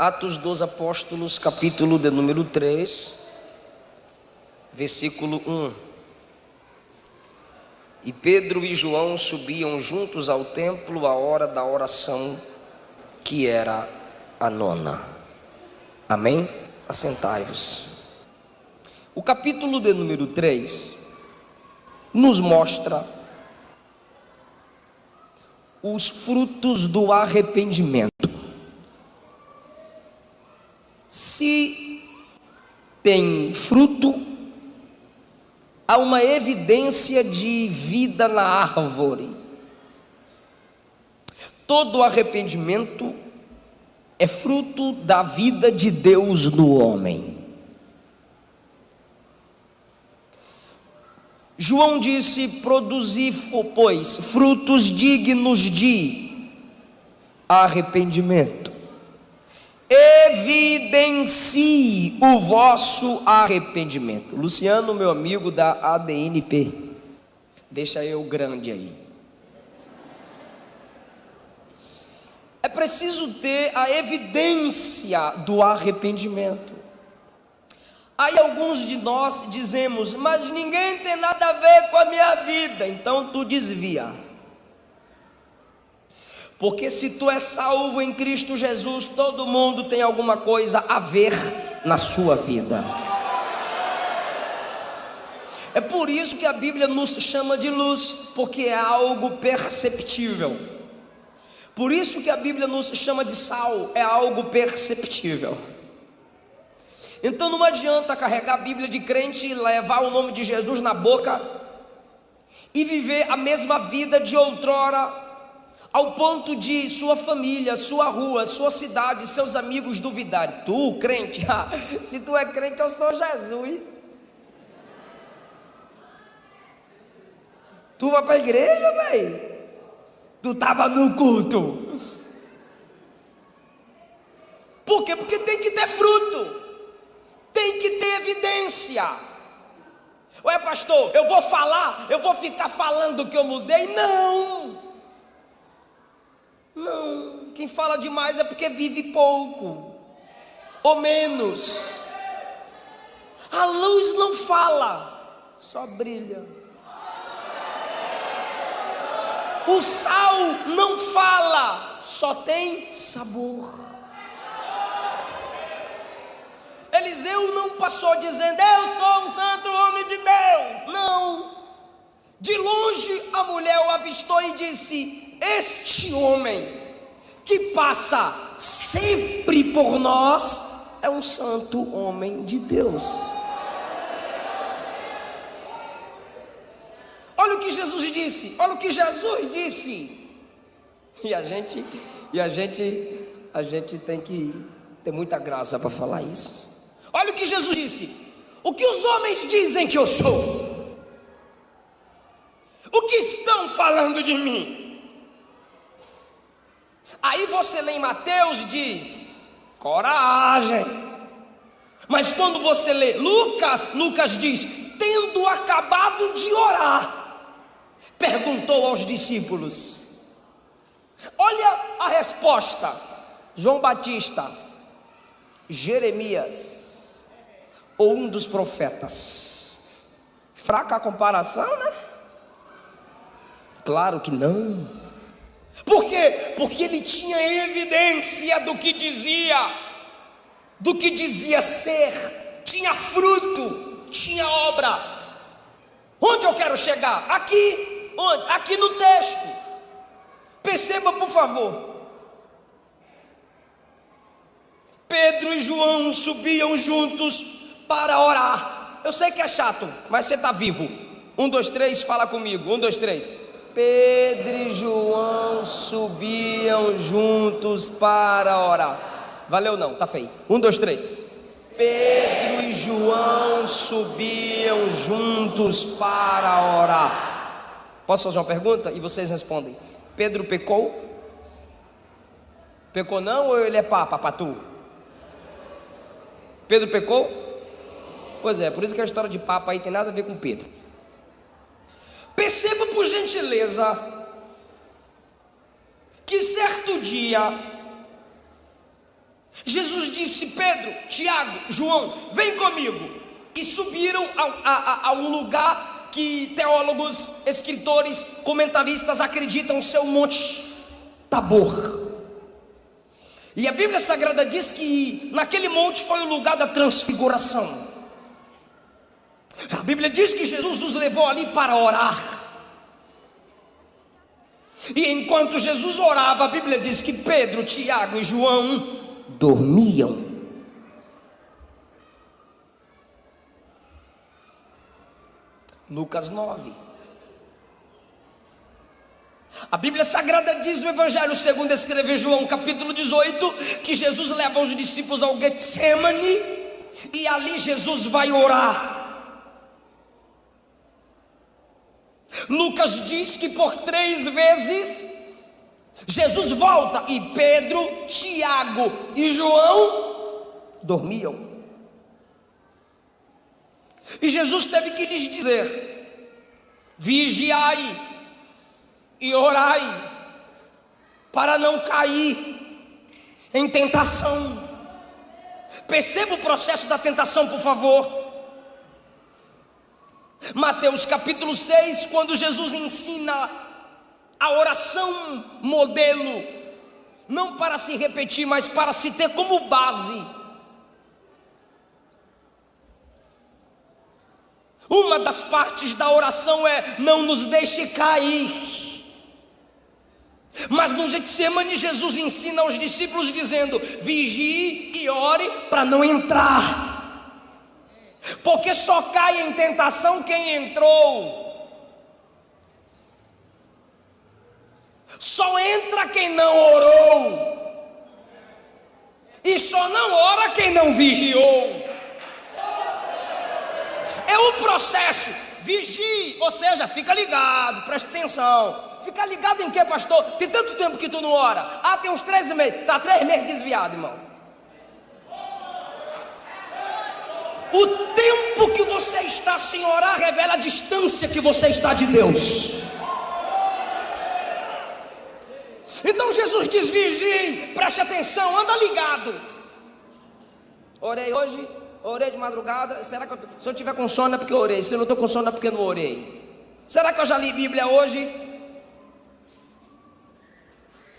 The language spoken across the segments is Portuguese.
Atos dos Apóstolos, capítulo de número 3, versículo 1. E Pedro e João subiam juntos ao templo à hora da oração, que era a 9ª. Amém? Assentai-vos. O capítulo de número 3 nos mostra os frutos do arrependimento. Se tem fruto, há uma evidência de vida na árvore. Todo arrependimento é fruto da vida de Deus no homem. João disse: produzi, pois, frutos dignos de arrependimento. Evidencie o vosso arrependimento. Luciano, meu amigo da ADNP, deixa eu grande aí. É preciso ter a evidência do arrependimento. Aí alguns de nós dizemos: mas ninguém tem nada a ver com a minha vida, então tu desvia. Porque se tu és salvo em Cristo Jesus, todo mundo tem alguma coisa a ver na sua vida. É por isso que a Bíblia nos chama de luz, porque é algo perceptível. Por isso que a Bíblia nos chama de sal, é algo perceptível. Então não adianta carregar a Bíblia de crente e levar o nome de Jesus na boca e viver a mesma vida de outrora, ao ponto de sua família, sua rua, sua cidade, seus amigos duvidarem. Tu, crente, se tu é crente, eu sou Jesus. Tu vai para a igreja, velho? Tu estava no culto. Por quê? Porque tem que ter fruto, tem que ter evidência. Ué, pastor, eu vou falar, eu vou ficar falando que eu mudei? Não, quem fala demais é porque vive pouco ou menos. A luz não fala, só brilha. O sal não fala, só tem sabor. Eliseu não passou dizendo: eu sou um santo homem de Deus. Não. De longe a mulher o avistou e disse: este homem que passa sempre por nós é um santo homem de Deus. Olha o que Jesus disse, olha o que Jesus disse. E a gente tem que ter muita graça para falar isso. Olha o que Jesus disse: o que os homens dizem que eu sou? O que estão falando de mim? Aí você lê em Mateus, diz coragem. Mas quando você lê Lucas diz: tendo acabado de orar, perguntou aos discípulos. Olha a resposta: João Batista, Jeremias ou um dos profetas. Fraca a comparação, né? Claro que não. Por quê? Porque ele tinha evidência do que dizia ser, tinha fruto, tinha obra. Onde eu quero chegar? Aqui. Onde? Aqui no texto. Perceba, por favor. Pedro e João subiam juntos para orar. Eu sei que é chato, mas você está vivo. 1, 2, 3, fala comigo. 1, 2, 3. Pedro e João subiam juntos para orar. Valeu não, tá feio. 1, 2, 3. Pedro e João subiam juntos para orar. Posso fazer uma pergunta? E vocês respondem. Pedro pecou? Pecou não, ou ele é papatu? Pedro pecou? Pois é, por isso que a história de papa aí tem nada a ver com Pedro. Perceba, por gentileza, que certo dia Jesus disse: Pedro, Tiago, João, vem comigo. E subiram a um lugar que teólogos, escritores, comentaristas acreditam ser o Monte Tabor. E a Bíblia Sagrada diz que naquele monte foi o lugar da transfiguração. A Bíblia diz que Jesus os levou ali para orar. E enquanto Jesus orava, a Bíblia diz que Pedro, Tiago e João dormiam. Lucas 9. A Bíblia Sagrada diz no Evangelho segundo escreveu João, capítulo 18, que Jesus leva os discípulos ao Getsemane e ali Jesus vai orar. Lucas diz que por 3 vezes Jesus volta e Pedro, Tiago e João dormiam. E Jesus teve que lhes dizer: vigiai e orai, para não cair em tentação. Perceba o processo da tentação, por favor. Mateus capítulo 6, quando Jesus ensina a oração modelo, não para se repetir, mas para se ter como base. Uma das partes da oração é: não nos deixe cair. Mas no Getsemane Jesus ensina aos discípulos dizendo: vigie e ore para não entrar. Porque só cai em tentação quem entrou. Só entra quem não orou. E só não ora quem não vigiou. É um processo. Vigie, ou seja, fica ligado, presta atenção. Fica ligado em quê, pastor? Tem tanto tempo que tu não ora. Ah, tem uns 3 meses. Está 3 meses desviado, irmão. O tempo que você está sem orar revela a distância que você está de Deus. Então Jesus diz: vigie, preste atenção, anda ligado. Orei hoje, orei de madrugada. Será que se eu tiver com sono é porque eu orei? Se eu não estou com sono é porque eu não orei? Será que eu já li Bíblia hoje?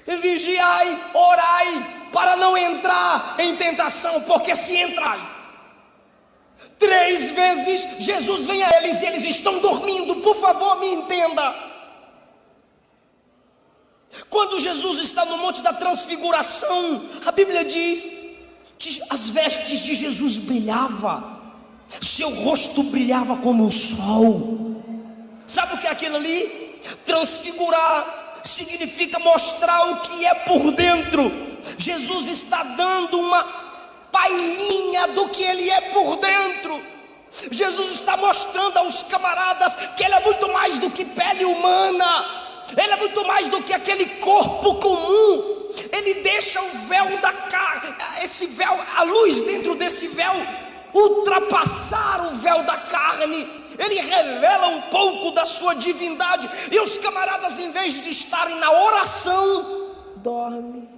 E vigiai, orai, para não entrar em tentação, porque se entrar 3 vezes, Jesus vem a eles e eles estão dormindo. Por favor, me entenda. Quando Jesus está no Monte da Transfiguração, a Bíblia diz que as vestes de Jesus brilhavam, seu rosto brilhava como o sol. Sabe o que é aquilo ali? Transfigurar significa mostrar o que é por dentro. Jesus está dando uma palhinha do que ele é por dentro. Jesus está mostrando aos camaradas que ele é muito mais do que pele humana. Ele é muito mais do que aquele corpo comum. Ele deixa o véu da carne, esse véu, a luz dentro desse véu ultrapassar o véu da carne. Ele revela um pouco da sua divindade. E os camaradas, em vez de estarem na oração, dormem.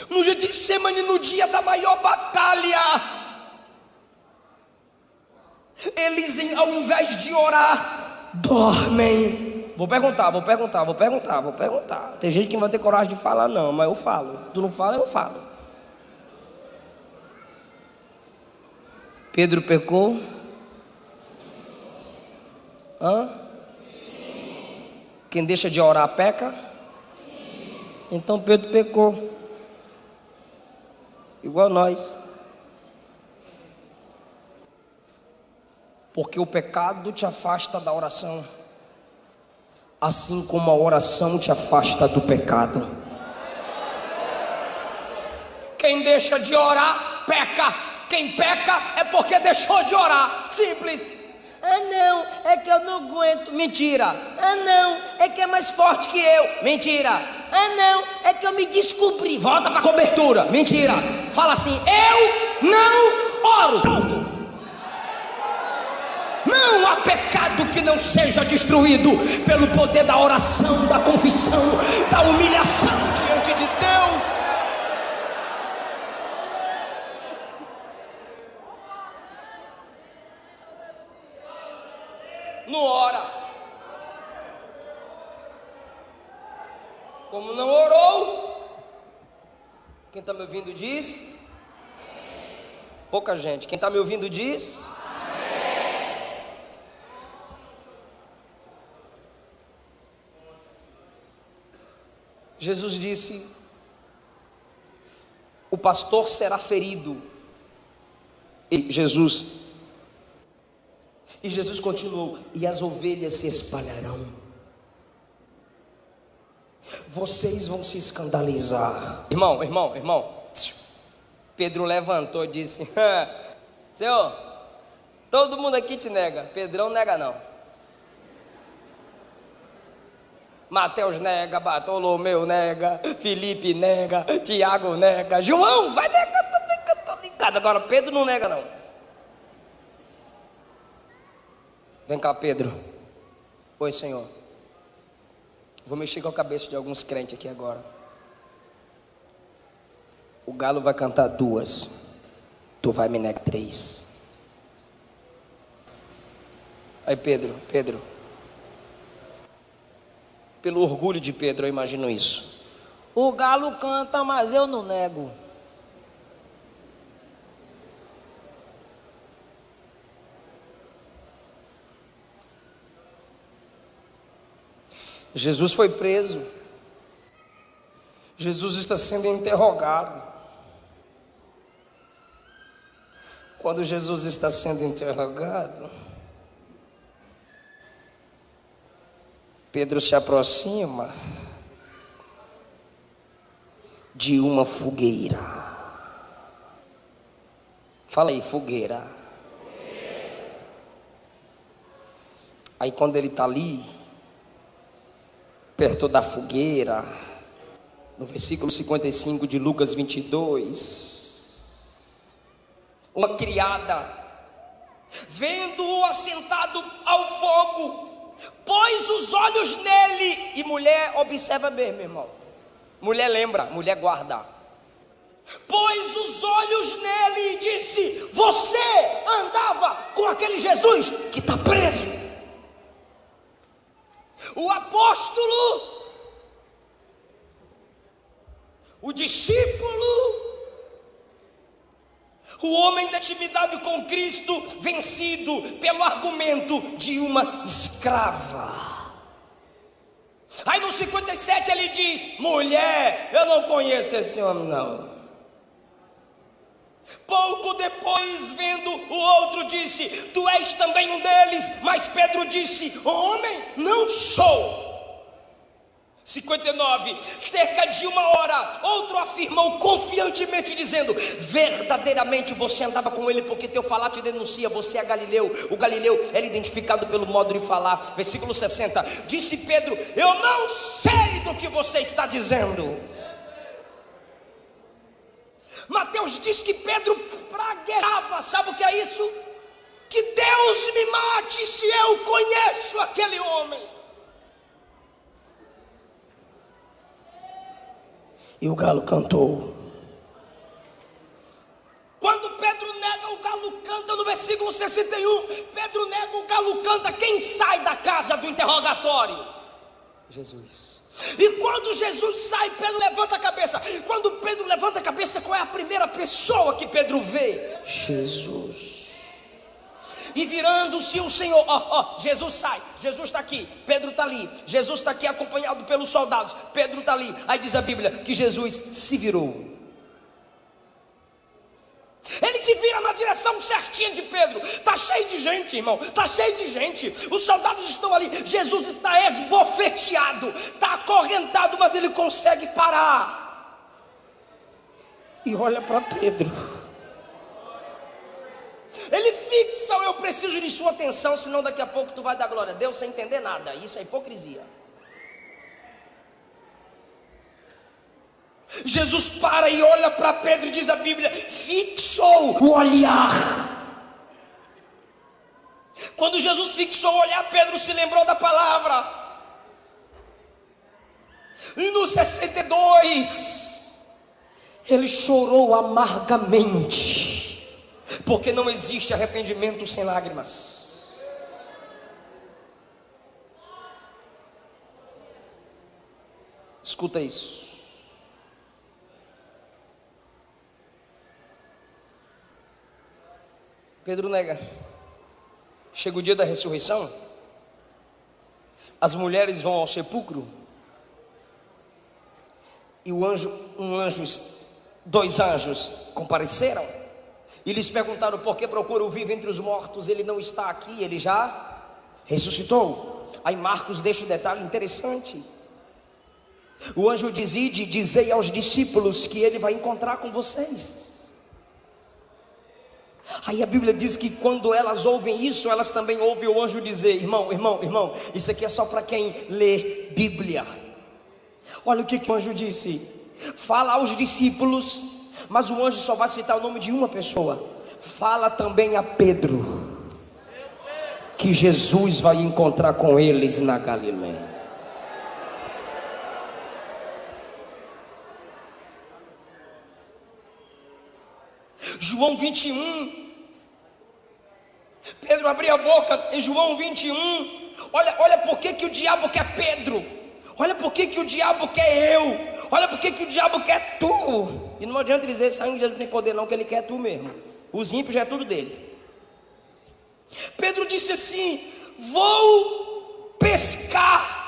No Getsemane, no dia da maior batalha, eles, ao invés de orar, dormem. Vou perguntar. Tem gente que não vai ter coragem de falar não, mas eu falo. Tu não fala, eu falo. Pedro pecou? Quem deixa de orar peca? Então Pedro pecou. Igual nós. Porque o pecado te afasta da oração, assim como a oração te afasta do pecado. Quem deixa de orar, peca. Quem peca é porque deixou de orar. Simples. Ah não, é que eu não aguento. Mentira. Ah não, é que é mais forte que eu. Mentira. Ah não, é que eu me descobri. Volta para a cobertura. Mentira. Fala assim: eu não oro. Pronto. Não há pecado que não seja destruído pelo poder da oração, da confissão, da humilhação diante de Deus. não ora. Como não orou, quem está me ouvindo diz? Pouca gente. Quem está me ouvindo diz? Jesus disse: o pastor será ferido. E Jesus continuou: e as ovelhas se espalharão. Vocês vão se escandalizar. Irmão. Pedro levantou e disse: Senhor, todo mundo aqui te nega. Pedrão não nega não. Mateus nega, Bartolomeu nega, Felipe nega, Tiago nega, João vai negar também, que eu tô ligado. Agora Pedro não nega não. Vem cá, Pedro. Oi, Senhor. Vou mexer com a cabeça de alguns crentes aqui agora. O galo vai cantar 2, tu vai me negar 3. Aí Pedro, pelo orgulho de Pedro, eu imagino isso. O galo canta, mas eu não nego. Jesus foi preso. Jesus está sendo interrogado. Quando Jesus está sendo interrogado, Pedro se aproxima de uma fogueira. Fala aí, fogueira. Aí quando ele está ali, perto da fogueira, no versículo 55 de Lucas 22, uma criada, vendo-o assentado ao fogo, pôs os olhos nele. E mulher observa bem, meu irmão. Mulher lembra, mulher guarda. Pôs os olhos nele e disse: você andava com aquele Jesus que está preso. O apóstolo, o discípulo, o homem da intimidade com Cristo, vencido pelo argumento de uma escrava. Aí no 57 ele diz: mulher, eu não conheço esse homem não. Pouco depois, vendo o outro, disse: tu és também um deles. Mas Pedro disse: homem, não sou. 59, cerca de 1 hora, outro afirmou confiantemente, dizendo: verdadeiramente você andava com ele, porque teu falar te denuncia, você é Galileu. O Galileu era identificado pelo modo de falar. Versículo 60, disse Pedro: eu não sei do que você está dizendo. Mateus diz que Pedro praguejava. Sabe o que é isso? Que Deus me mate se eu conheço aquele homem. E o galo cantou. Quando Pedro nega, o galo canta. No versículo 61, Pedro nega, o galo canta. Quem sai da casa do interrogatório? Jesus. E quando Jesus sai, Pedro levanta a cabeça. Quando Pedro levanta a cabeça, qual é a primeira pessoa que Pedro vê? Jesus. E virando-se o Senhor, Jesus sai, Jesus está aqui, Pedro está ali, Jesus está aqui acompanhado pelos soldados, Pedro está ali. Aí diz a Bíblia que Jesus se virou. Ele se vira na direção certinha de Pedro. Está cheio de gente, irmão, está cheio de gente. Os soldados estão ali, Jesus está esbofeteado, está acorrentado, mas ele consegue parar. E olha para Pedro. Ele fixa: eu preciso de sua atenção, senão daqui a pouco tu vai dar glória a Deus sem entender nada. Isso é hipocrisia. Jesus para e olha para Pedro, e diz a Bíblia, fixou o olhar. Quando Jesus fixou o olhar, Pedro se lembrou da palavra. E no 62, ele chorou amargamente, porque não existe arrependimento sem lágrimas. Escuta isso. Pedro nega. Chega o dia da ressurreição, as mulheres vão ao sepulcro, e dois anjos compareceram, e lhes perguntaram: por que procura o vivo entre os mortos? Ele não está aqui, ele já ressuscitou. Aí Marcos deixa um detalhe interessante. O anjo diz: ide, dizei aos discípulos que ele vai encontrar com vocês. Aí a Bíblia diz que quando elas ouvem isso, elas também ouvem o anjo dizer: irmão, isso aqui é só para quem lê Bíblia. Olha o que o anjo disse: fala aos discípulos, mas o anjo só vai citar o nome de uma pessoa. Fala também a Pedro que Jesus vai encontrar com eles na Galileia. João 21, Pedro abriu a boca em João 21. Olha por que o diabo quer Pedro. Olha por que o diabo quer eu. Olha por que o diabo quer tu. E não adianta dizer: esse sangue de Jesus não tem poder não, que ele quer tu mesmo. Os ímpios já é tudo dele. Pedro disse assim: vou pescar.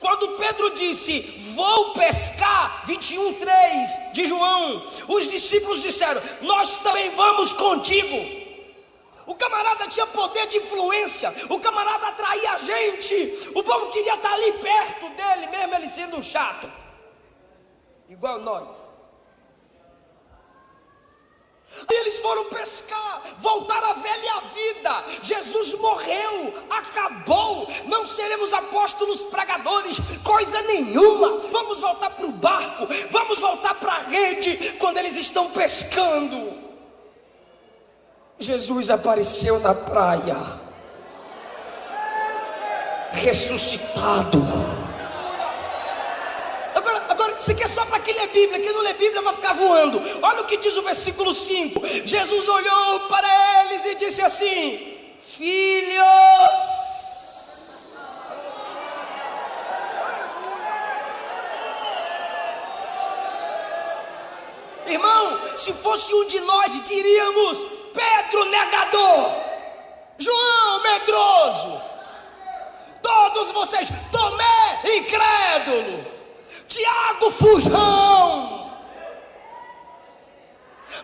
Quando Pedro disse vou pescar, 21:3 de João, os discípulos disseram: nós também vamos contigo. O camarada tinha poder de influência, o camarada atraía a gente, o povo queria estar ali perto dele, mesmo ele sendo chato, igual nós. Aí eles foram pescar, voltaram à velha vida. Jesus morreu, acabou, não seremos apóstolos pregadores, coisa nenhuma. Vamos voltar para o barco, vamos voltar para a rede. Quando eles estão pescando, Jesus apareceu na praia, ressuscitado. Agora, isso aqui é só para quem lê Bíblia. Quem não lê Bíblia vai ficar voando. Olha o que diz o versículo 5. Jesus olhou para eles e disse assim: filhos, irmão, se fosse um de nós diríamos: Pedro negador, João medroso, todos vocês, Tomé incrédulo, Tiago fujão.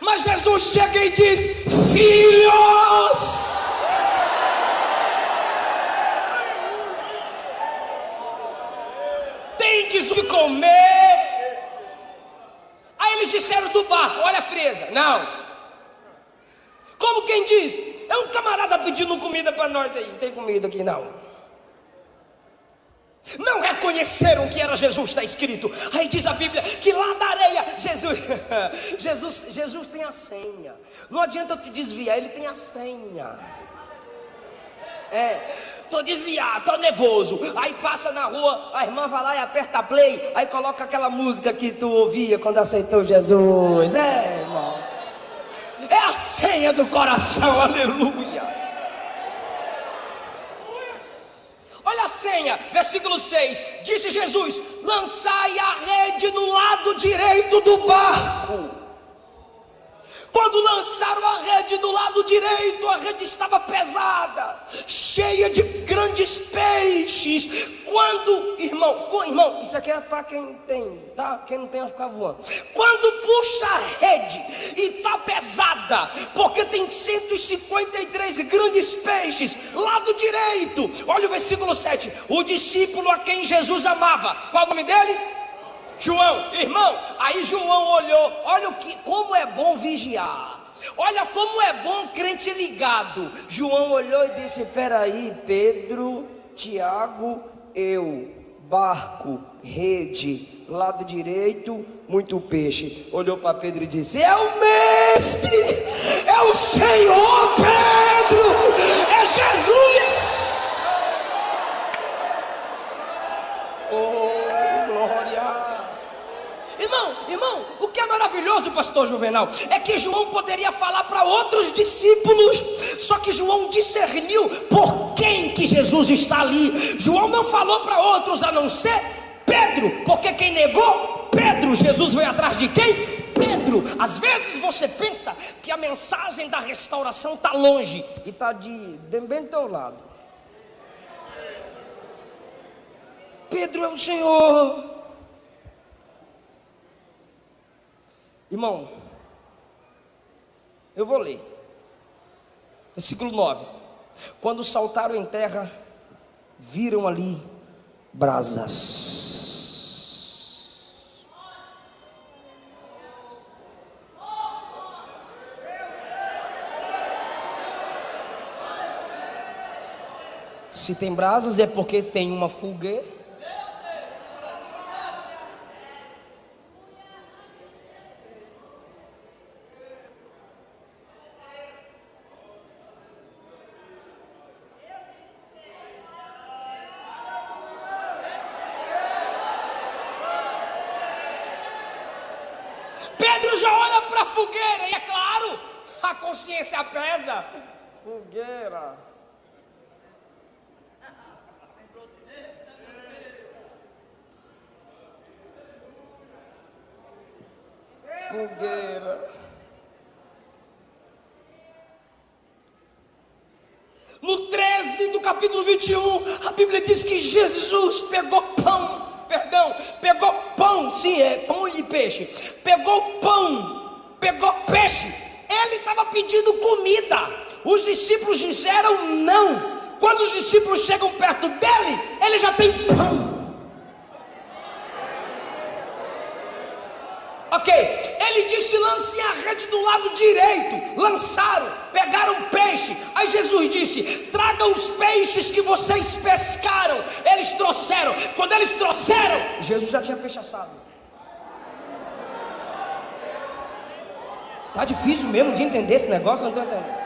Mas Jesus chega e diz: filhos, tendes o que comer. Aí eles disseram do barco: olha a fresa. Não. Como quem diz: é um camarada pedindo comida para nós aí. Não tem comida aqui não. Não reconheceram que era Jesus, está escrito. Aí diz a Bíblia que lá da areia, Jesus tem a senha. Não adianta tu desviar, ele tem a senha. Tô desviado, tô nervoso. Aí passa na rua, a irmã vai lá e aperta play, aí coloca aquela música que tu ouvia quando aceitou Jesus. Irmão, é a senha do coração, aleluia. Olha a senha, versículo 6, disse Jesus: lançai a rede no lado direito do barco. Quando lançaram a rede do lado direito, a rede estava pesada, cheia de grandes peixes. Quando, irmão, isso aqui é para quem tem, tá? Quem não tem vai ficar voando. Quando puxa a rede e está pesada, porque tem 153 grandes peixes, lado direito. Olha o versículo 7, o discípulo a quem Jesus amava, qual o nome dele? João, irmão. Aí João olhou, olha como é bom vigiar, olha como é bom crente ligado. João olhou e disse: peraí, Pedro, Tiago, eu, barco, rede, lado direito, muito peixe. Olhou para Pedro e disse: é o mestre, é o Senhor, Pedro, é Jesus. Oh, glória. Irmão, o que é maravilhoso, pastor Juvenal, é que João poderia falar para outros discípulos, só que João discerniu por quem que Jesus está ali. João não falou para outros a não ser Pedro, porque quem negou Pedro, Jesus veio atrás de quem? Pedro. Às vezes você pensa que a mensagem da restauração está longe e está bem do teu lado. Pedro é o Senhor. Irmão, eu vou ler versículo 9. Quando saltaram em terra, viram ali brasas. Se tem brasas é porque tem uma fogueira. Pedro já olha para a fogueira, e é claro, a consciência pesa. Fogueira. Fogueira. No 13 do capítulo 21, a Bíblia diz que Jesus pegou pão, sim, é pão e peixe. Pegou pão, pegou peixe. Ele estava pedindo comida. Os discípulos disseram não. Quando os discípulos chegam perto dele, ele já tem pão. Ok, ele disse: lancem a rede do lado direito. Lançaram, pegaram peixe. Aí Jesus disse: tragam os peixes que vocês pescaram. Eles trouxeram. Quando eles trouxeram, Jesus já tinha peixe assado. Tá difícil mesmo de entender esse negócio, eu não estou entendendo.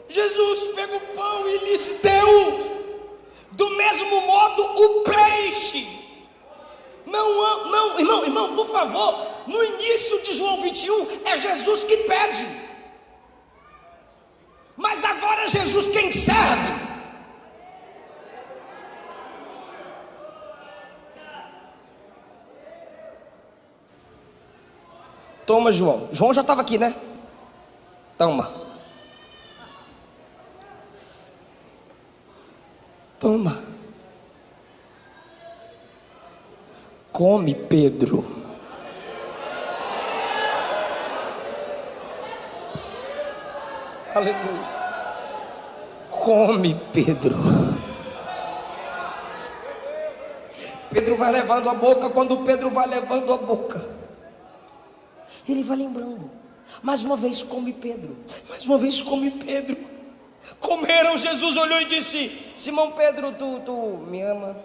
Jesus pega o pão e lhes deu, do mesmo modo, o peixe. Não, irmão, por favor, no início de João 21, é Jesus que pede, mas agora é Jesus quem serve. Toma, João. João já estava aqui, né? Toma. Toma. Come, Pedro. Aleluia. Come, Pedro. Pedro vai levando a boca. Quando Pedro vai levando a boca, ele vai lembrando. Mais uma vez come Pedro. Mais uma vez come Pedro. Comeram. Jesus olhou e disse: Simão Pedro, tu me ama?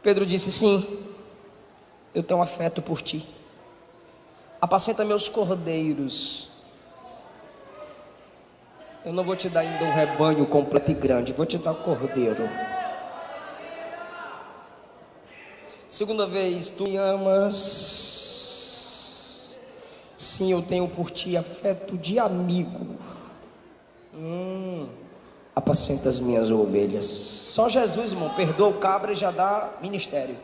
Pedro disse: sim, eu tenho afeto por ti. Apacenta meus cordeiros. Eu não vou te dar ainda um rebanho completo e grande, vou te dar cordeiro. Segunda vez: tu me amas? Sim, eu tenho por ti afeto de amigo. Apacenta as minhas ovelhas. Só Jesus, irmão, perdoa o cabra e já dá ministério,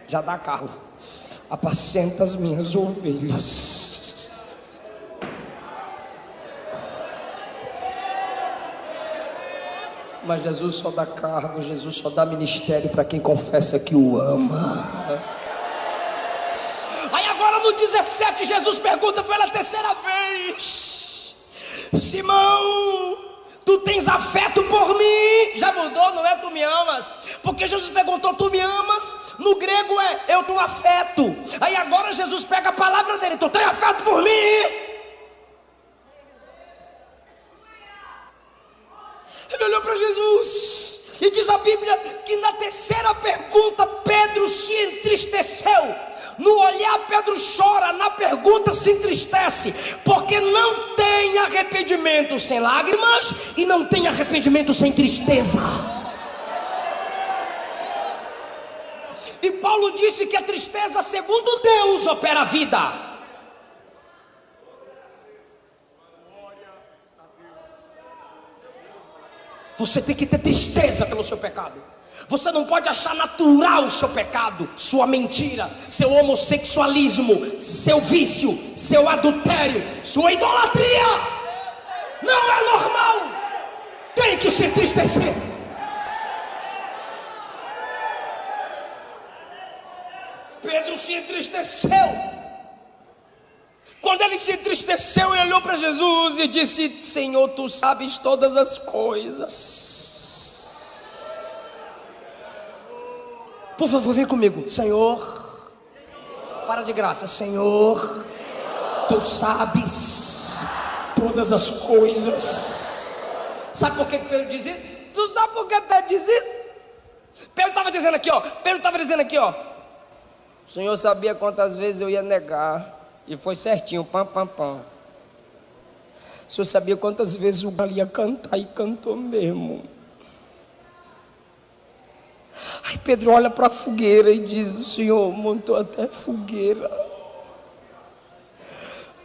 já dá carro. Apacenta as minhas ovelhas. Mas Jesus só dá cargo, Jesus só dá ministério para quem confessa que o ama. Aí agora no 17, Jesus pergunta pela terceira vez: Simão, tu tens afeto por mim? Já mudou, não é tu me amas? Porque Jesus perguntou: tu me amas? No grego é eu tenho afeto. Aí agora Jesus pega a palavra dele: tu tens afeto por mim? Ele olhou para Jesus e diz a Bíblia que na terceira pergunta Pedro se entristeceu. No olhar Pedro chora, na pergunta se entristece, porque não tem arrependimento sem lágrimas e não tem arrependimento sem tristeza. E Paulo disse que a tristeza, segundo Deus, opera a vida. Você tem que ter tristeza pelo seu pecado. Você não pode achar natural o seu pecado, sua mentira, seu homossexualismo, seu vício, seu adultério, sua idolatria. Não é normal. Tem que se entristecer. Pedro se entristeceu. Quando ele se entristeceu, ele olhou para Jesus e disse: Senhor, tu sabes todas as coisas. Por favor, vem comigo. Senhor, para de graça. Senhor, tu sabes todas as coisas. Sabe por que Pedro diz isso? Tu sabe por que Pedro diz isso? Pedro estava dizendo aqui, ó. O Senhor sabia quantas vezes eu ia negar. E foi certinho, pam, pam, pam. O Senhor sabia quantas vezes o galo ia cantar, e cantou mesmo. Aí Pedro olha para a fogueira e diz: o Senhor montou até fogueira,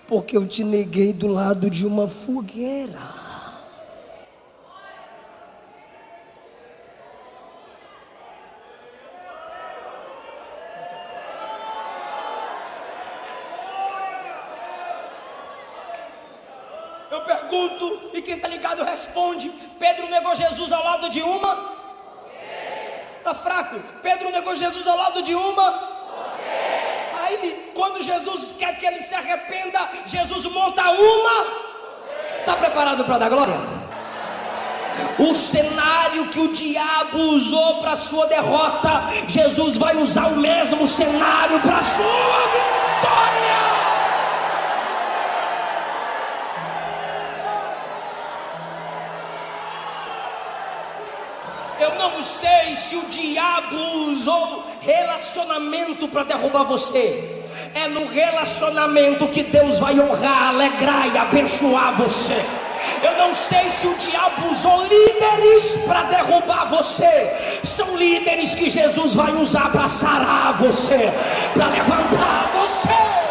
porque eu te neguei do lado de uma fogueira. Eu pergunto, e quem está ligado responde: Pedro negou Jesus ao lado de uma? Está fraco? Pedro negou Jesus ao lado de uma? Aí, quando Jesus quer que ele se arrependa, Jesus monta uma? Está preparado para dar glória? O cenário que o diabo usou para a sua derrota, Jesus vai usar o mesmo cenário para a sua vitória. Eu não sei se o diabo usou relacionamento para derrubar você. É no relacionamento que Deus vai honrar, alegrar e abençoar você. Eu não sei se o diabo usou líderes para derrubar você. São líderes que Jesus vai usar para sarar você, para levantar você.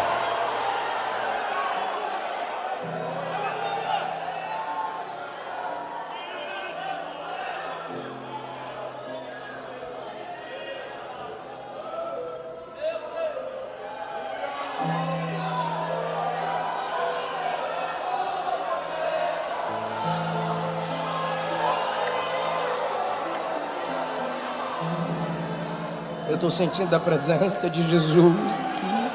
Eu estou sentindo a presença de Jesus aqui.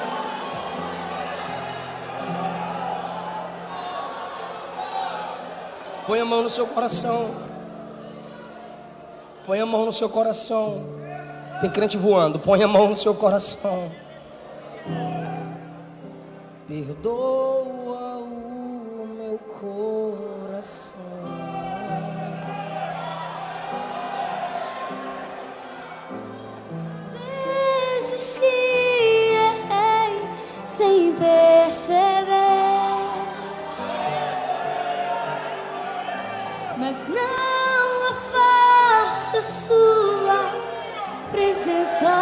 Põe a mão no seu coração. Põe a mão no seu coração. Tem crente voando. Põe a mão no seu coração. Perdoa o meu coração. Que errei sem perceber, mas não afaste sua presença.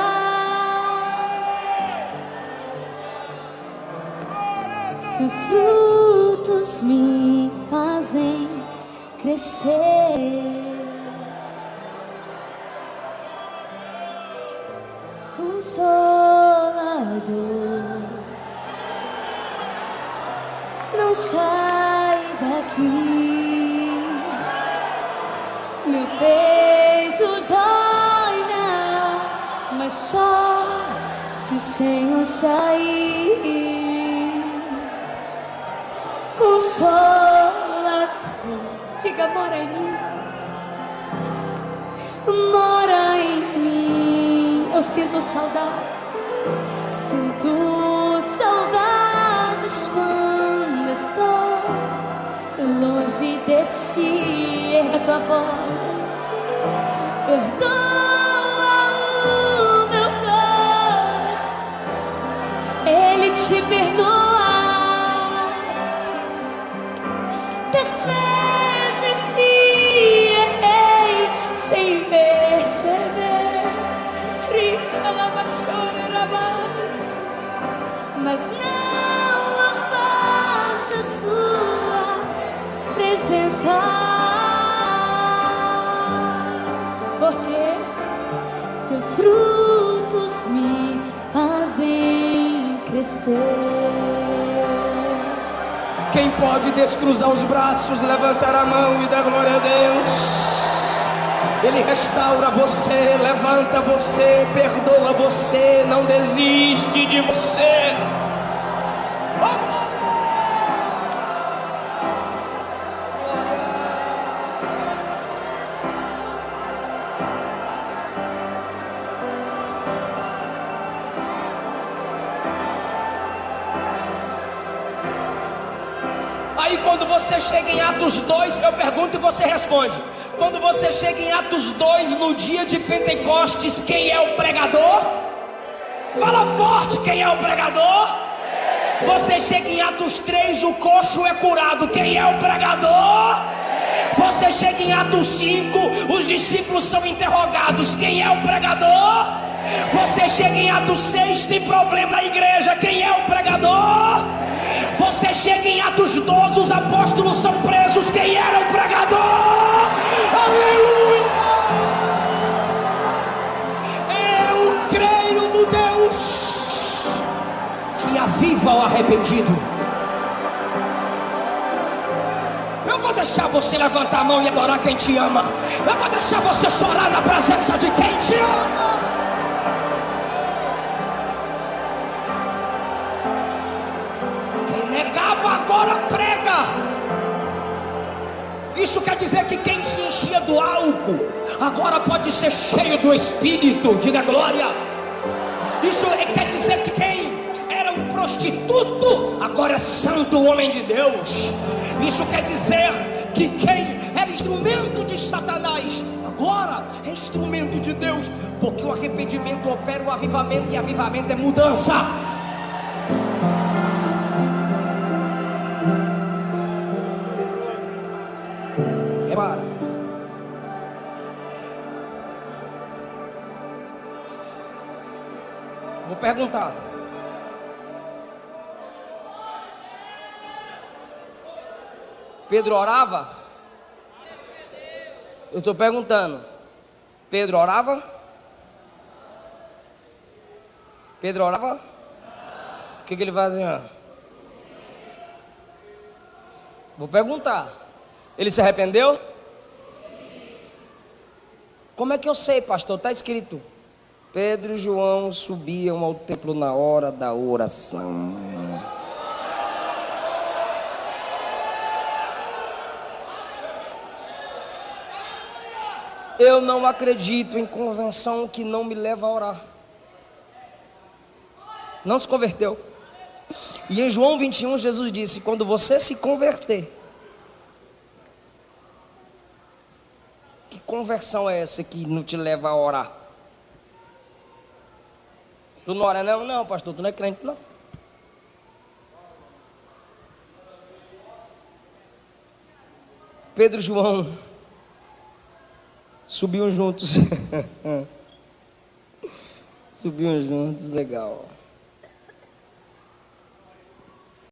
Seus frutos me fazem crescer. Consolador, não sai daqui. Meu peito dói, não, mas só se o Senhor sair. Consolador, diga: mora em mim, mora em mim. Eu sinto saudades quando estou longe de ti. Erga tua voz. Perdoa o meu coração, Ele te perdoa. Das vezes que errei sem perceber, mas não afaste a sua presença, porque seus frutos me fazem crescer. Quem pode descruzar os braços, levantar a mão e dar glória a Deus? Ele restaura você, levanta você, perdoa você, não desiste de você. Aí quando você chega em Atos 2, eu pergunto e você responde. Quando você chega em Atos 2, no dia de Pentecostes, quem é o pregador? Fala forte, quem é o pregador? Você chega em Atos 3, o coxo é curado, quem é o pregador? Você chega em Atos 5, os discípulos são interrogados, quem é o pregador? Você chega em Atos 6, tem problema na igreja, quem é o pregador? Você chega em Atos 12, os apóstolos são presos, quem era o pregador? Aleluia! Eu creio no Deus que aviva o arrependido. Eu vou deixar você levantar a mão e adorar quem te ama. Eu vou deixar você chorar na presença de quem te ama. Agora prega. Isso quer dizer que quem se enchia do álcool agora pode ser cheio do Espírito. Diga glória. Isso quer dizer que quem era um prostituto agora é santo homem de Deus. Isso quer dizer que quem era instrumento de Satanás agora é instrumento de Deus, porque o arrependimento opera o avivamento, e avivamento é mudança. Para. Vou perguntar. Pedro orava? Eu estou perguntando. Pedro orava? Pedro orava? O que ele fazia? Vou perguntar. Ele se arrependeu? Como é que eu sei, pastor? Está escrito: Pedro e João subiam ao templo na hora da oração. Eu não acredito em convenção que não me leva a orar. Não se converteu. E em João 21 Jesus disse: quando você se converter, que conversão é essa que não te leva a orar? Tu não ora não? Não, pastor, tu não é crente não. Pedro e João subiam juntos. Subiam juntos, legal.